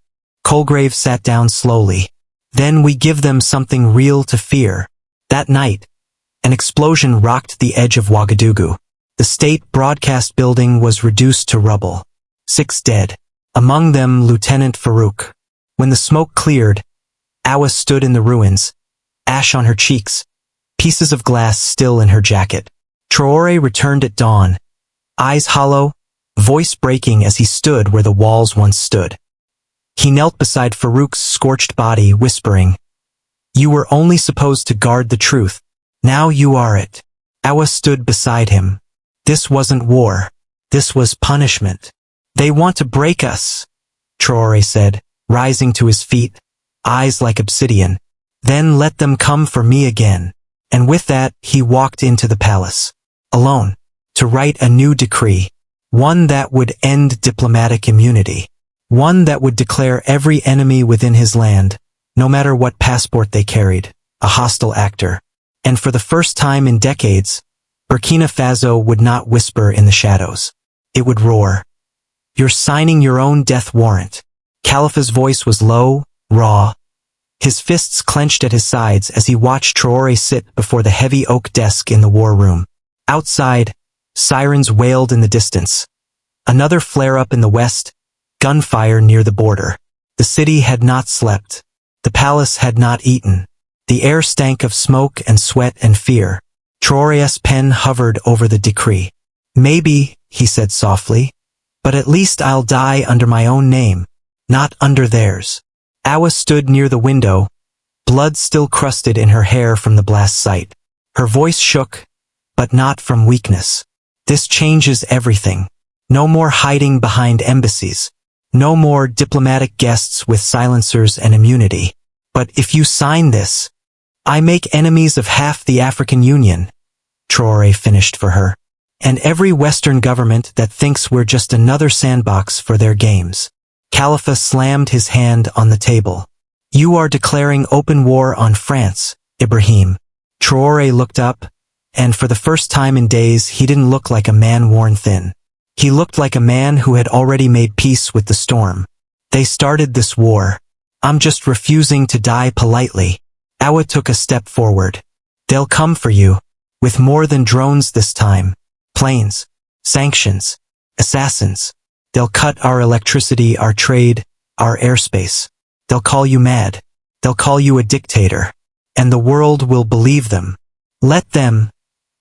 Colgrave sat down slowly. Then we give them something real to fear. That night, an explosion rocked the edge of Ouagadougou. The state broadcast building was reduced to rubble. 6 dead. Among them Lieutenant Farouk. When the smoke cleared, Awa stood in the ruins, ash on her cheeks, pieces of glass still in her jacket. Traoré returned at dawn, eyes hollow, voice breaking as he stood where the walls once stood. He knelt beside Farouk's scorched body, whispering, "You were only supposed to guard the truth. Now you are it." Awa stood beside him. This wasn't war. This was punishment. They want to break us, Traoré said, rising to his feet, eyes like obsidian. Then let them come for me again. And with that, he walked into the palace. Alone. To write a new decree. One that would end diplomatic immunity. One that would declare every enemy within his land, no matter what passport they carried, a hostile actor. And for the first time in decades, Burkina Faso would not whisper in the shadows. It would roar. You're signing your own death warrant. Khalifa's voice was low, raw. His fists clenched at his sides as he watched Traoré sit before the heavy oak desk in the war room. Outside, sirens wailed in the distance. Another flare-up in the west, gunfire near the border. The city had not slept. The palace had not eaten. The air stank of smoke and sweat and fear. Traoré's pen hovered over the decree. Maybe, he said softly, but at least I'll die under my own name, not under theirs. Awa stood near the window, blood still crusted in her hair from the blast site. Her voice shook, but not from weakness. This changes everything. No more hiding behind embassies. No more diplomatic guests with silencers and immunity. But if you sign this, I make enemies of half the African Union, Traoré finished for her. And every Western government that thinks we're just another sandbox for their games. Khalifa slammed his hand on the table. You are declaring open war on France, Ibrahim. Traoré looked up, and for the first time in days he didn't look like a man worn thin. He looked like a man who had already made peace with the storm. They started this war. I'm just refusing to die politely. Awa took a step forward. They'll come for you. With more than drones this time. Planes. Sanctions. Assassins. They'll cut our electricity, our trade, our airspace. They'll call you mad. They'll call you a dictator. And the world will believe them. Let them,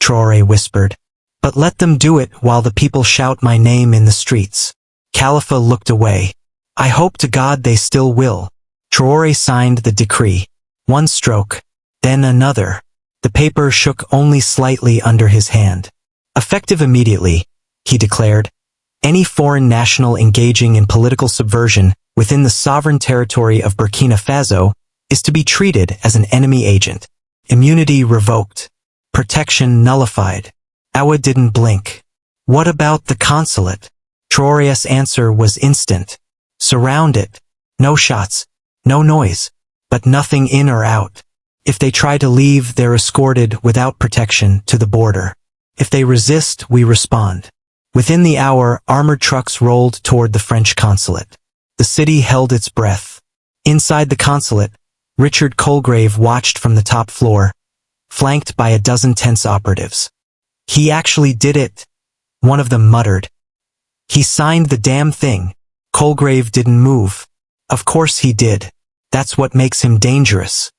Traoré whispered. But let them do it while the people shout my name in the streets. Khalifa looked away. I hope to God they still will. Traore signed the decree. One stroke, then another. The paper shook only slightly under his hand. Effective immediately, he declared. Any foreign national engaging in political subversion within the sovereign territory of Burkina Faso is to be treated as an enemy agent. Immunity revoked. Protection nullified. Awa didn't blink. What about the consulate? Traoré's answer was instant. Surround it. No shots. No noise. But nothing in or out. If they try to leave, they're escorted without protection to the border. If they resist, we respond. Within the hour, armored trucks rolled toward the French consulate. The city held its breath. Inside the consulate, Richard Colgrave watched from the top floor, flanked by a dozen tense operatives. He actually did it, one of them muttered. He signed the damn thing. Colgrave didn't move. Of course he did. That's what makes him dangerous.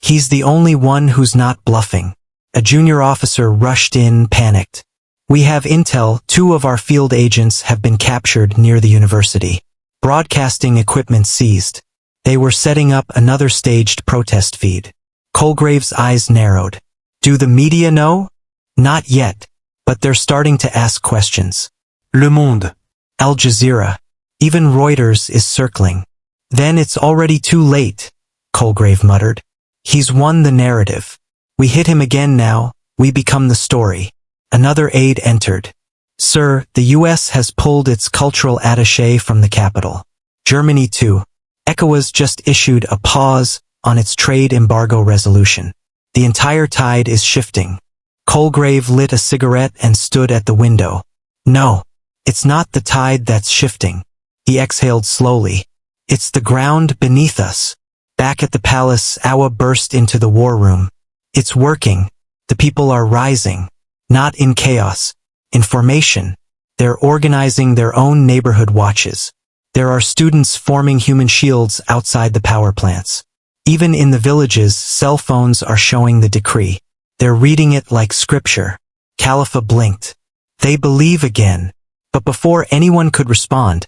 He's the only one who's not bluffing. A junior officer rushed in, panicked. We have intel, 2 of our field agents have been captured near the university. Broadcasting equipment seized. They were setting up another staged protest feed. Colgrave's eyes narrowed. Do the media know? Not yet, but they're starting to ask questions. Le Monde. Al Jazeera. Even Reuters is circling. Then it's already too late, Colgrave muttered. He's won the narrative. We hit him again now, we become the story. Another aide entered. Sir, the US has pulled its cultural attaché from the capital. Germany too. ECOWAS just issued a pause on its trade embargo resolution. The entire tide is shifting. Colgrave lit a cigarette and stood at the window. No, it's not the tide that's shifting. He exhaled slowly. It's the ground beneath us. Back at the palace, Awa burst into the war room. It's working. The people are rising. Not in chaos. In formation. They're organizing their own neighborhood watches. There are students forming human shields outside the power plants. Even in the villages, cell phones are showing the decree. They're reading it like scripture. Khalifa blinked. They believe again. But before anyone could respond,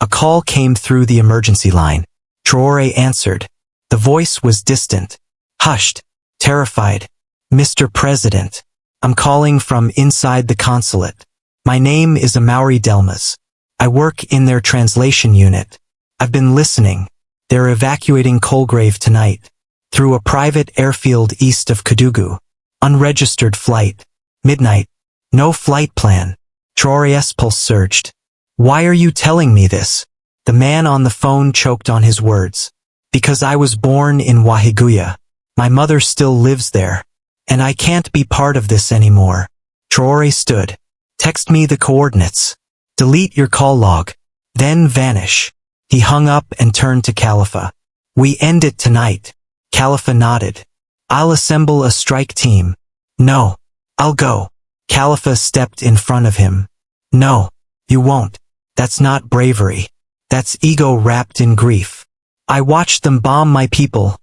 a call came through the emergency line. Traore answered. The voice was distant. Hushed. Terrified. Mr. President. I'm calling from inside the consulate. My name is Amaury Delmas. I work in their translation unit. I've been listening. They're evacuating Colgrave tonight. Through a private airfield east of Kédougou. Unregistered flight. Midnight. No flight plan. Traoré's pulse surged. Why are you telling me this? The man on the phone choked on his words. Because I was born in Wahiguya. My mother still lives there. And I can't be part of this anymore. Traore stood. Text me the coordinates. Delete your call log. Then vanish. He hung up and turned to Khalifa. We end it tonight. Khalifa nodded. I'll assemble a strike team. No. I'll go. Khalifa stepped in front of him. No. You won't. That's not bravery. That's ego wrapped in grief. I watched them bomb my people.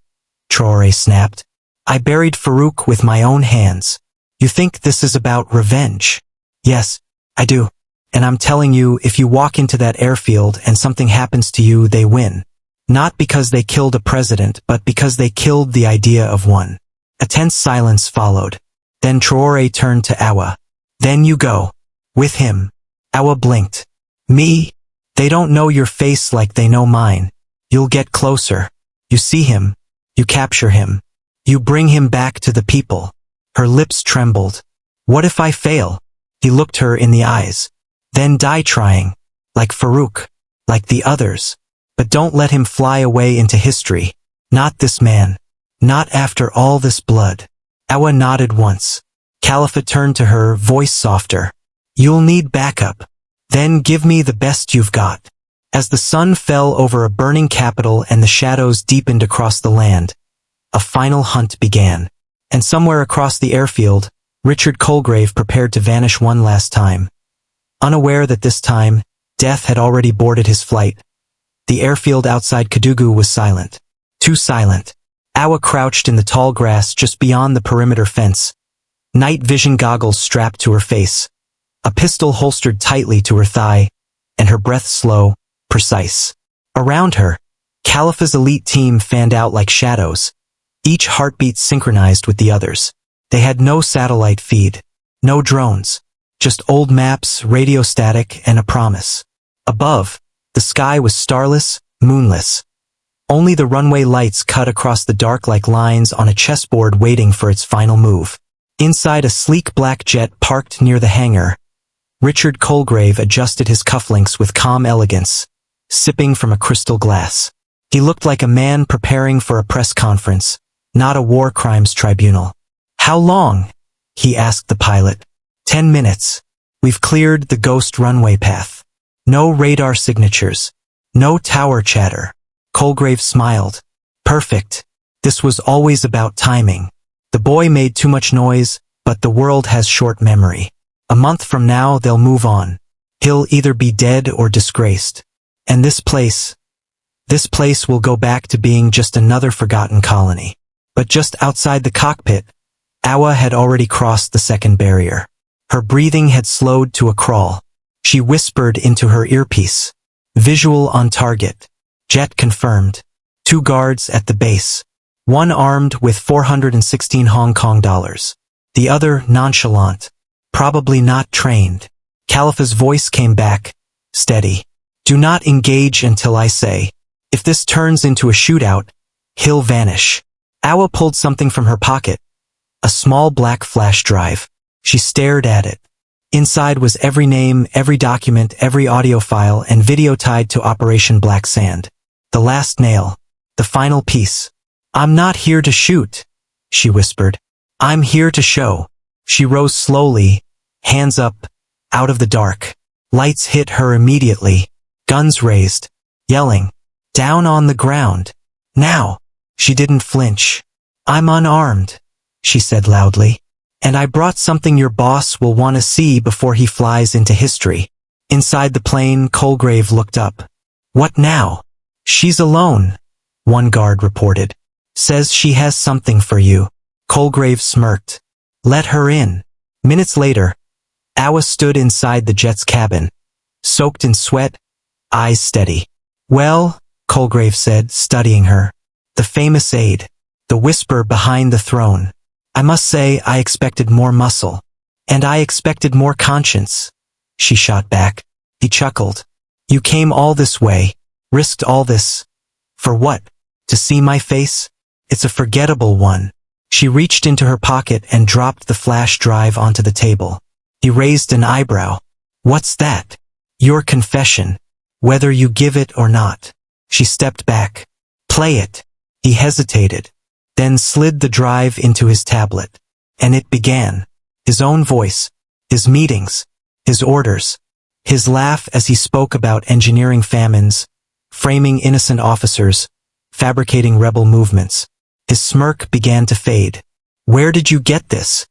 Traore snapped. I buried Farouk with my own hands. You think this is about revenge? Yes, I do. And I'm telling you, if you walk into that airfield and something happens to you, they win. Not because they killed a president, but because they killed the idea of one. A tense silence followed. Then Traore turned to Awa. Then you go. With him. Awa blinked. Me? They don't know your face like they know mine. You'll get closer. You see him. You capture him. You bring him back to the people. Her lips trembled. What if I fail? He looked her in the eyes. Then die trying. Like Farouk. Like the others. But don't let him fly away into history. Not this man. Not after all this blood. Awa nodded once. Khalifa turned to her, voice softer. You'll need backup. Then give me the best you've got. As the sun fell over a burning capital and the shadows deepened across the land, a final hunt began. And somewhere across the airfield, Richard Colgrave prepared to vanish one last time. Unaware that this time, death had already boarded his flight. The airfield outside Kédougou was silent. Too silent. Awa crouched in the tall grass just beyond the perimeter fence, night vision goggles strapped to her face, a pistol holstered tightly to her thigh, and her breath slow, precise. Around her, Khalifa's elite team fanned out like shadows, each heartbeat synchronized with the others. They had no satellite feed, no drones, just old maps, radio static, and a promise. Above, the sky was starless, moonless. Only the runway lights cut across the dark like lines on a chessboard waiting for its final move. Inside a sleek black jet parked near the hangar, Richard Colgrave adjusted his cufflinks with calm elegance, sipping from a crystal glass. He looked like a man preparing for a press conference, not a war crimes tribunal. "How long?" he asked the pilot. 10 minutes. We've cleared the ghost runway path. No radar signatures. No tower chatter. Colgrave smiled. Perfect. This was always about timing. The boy made too much noise, but the world has short memory. A month from now they'll move on. He'll either be dead or disgraced. And this place will go back to being just another forgotten colony. But just outside the cockpit, Awa had already crossed the second barrier. Her breathing had slowed to a crawl. She whispered into her earpiece. Visual on target. Jet confirmed. 2 guards at the base. One armed with 416 Hong Kong dollars. The other nonchalant. Probably not trained. Khalifa's voice came back, steady. Do not engage until I say. If this turns into a shootout, he'll vanish. Awa pulled something from her pocket. A small black flash drive. She stared at it. Inside was every name, every document, every audio file, and video tied to Operation Black Sand. The last nail. The final piece. I'm not here to shoot, she whispered. I'm here to show. She rose slowly, hands up, out of the dark. Lights hit her immediately. Guns raised. Yelling. Down on the ground. Now. She didn't flinch. I'm unarmed, she said loudly. And I brought something your boss will want to see before he flies into history. Inside the plane, Colgrave looked up. What now? She's alone, one guard reported. Says she has something for you. Colgrave smirked. Let her in. Minutes later, Awa stood inside the jet's cabin, soaked in sweat, eyes steady. Well, Colgrave said, studying her. The famous aide. The whisper behind the throne. I must say I expected more muscle. And I expected more conscience. She shot back. He chuckled. You came all this way, risked all this. For what? To see my face? It's a forgettable one. She reached into her pocket and dropped the flash drive onto the table. He raised an eyebrow. What's that? Your confession. Whether you give it or not. She stepped back. Play it. He hesitated, then slid the drive into his tablet. And it began. His own voice. His meetings. His orders. His laugh as he spoke about engineering famines, framing innocent officers, fabricating rebel movements. His smirk began to fade. Where did you get this?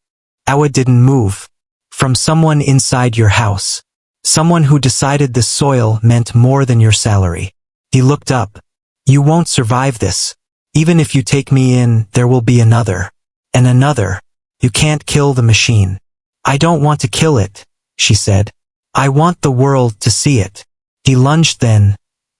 Awa didn't move. From someone inside your house. Someone who decided this soil meant more than your salary. He looked up. You won't survive this. Even if you take me in, there will be another. And another. You can't kill the machine. I don't want to kill it, she said. I want the world to see it. He lunged then,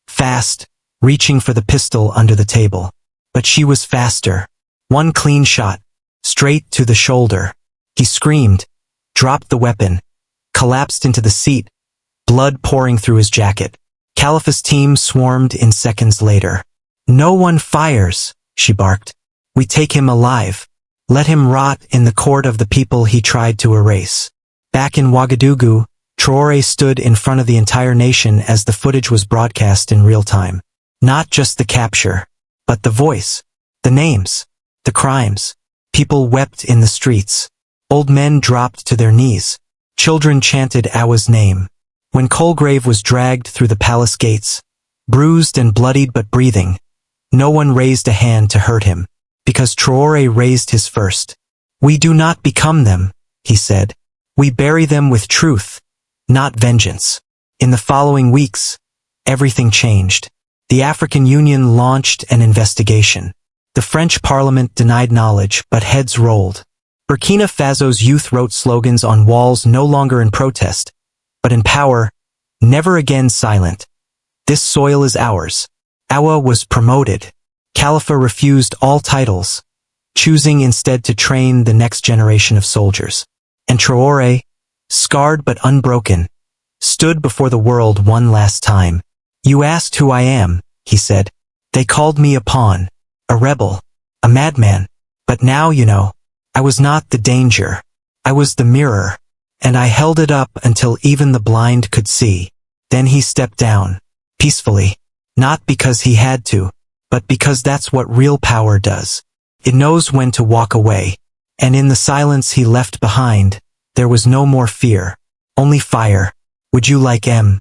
fast, reaching for the pistol under the table. But she was faster. One clean shot, straight to the shoulder. He screamed, dropped the weapon, collapsed into the seat, blood pouring through his jacket. Khalifa's team swarmed in seconds later. No one fires, she barked. We take him alive. Let him rot in the court of the people he tried to erase. Back in Ouagadougou, Traore stood in front of the entire nation as the footage was broadcast in real time. Not just the capture, but the voice, the names, the crimes. People wept in the streets. Old men dropped to their knees. Children chanted Awa's name. When Colgrave was dragged through the palace gates, bruised and bloodied but breathing, no one raised a hand to hurt him, because Traore raised his first. We do not become them, he said. We bury them with truth, not vengeance. In the following weeks, everything changed. The African Union launched an investigation. The French Parliament denied knowledge, but heads rolled. Burkina Faso's youth wrote slogans on walls no longer in protest, but in power, never again silent. This soil is ours. Awa was promoted. Khalifa refused all titles, choosing instead to train the next generation of soldiers. And Traore, scarred but unbroken, stood before the world one last time. You asked who I am, he said. They called me a pawn, a rebel, a madman. But now you know, I was not the danger. I was the mirror, and I held it up until even the blind could see. Then he stepped down, peacefully, not because he had to, but because that's what real power does. It knows when to walk away. And in the silence he left behind, there was no more fear, only fire. Would you like M?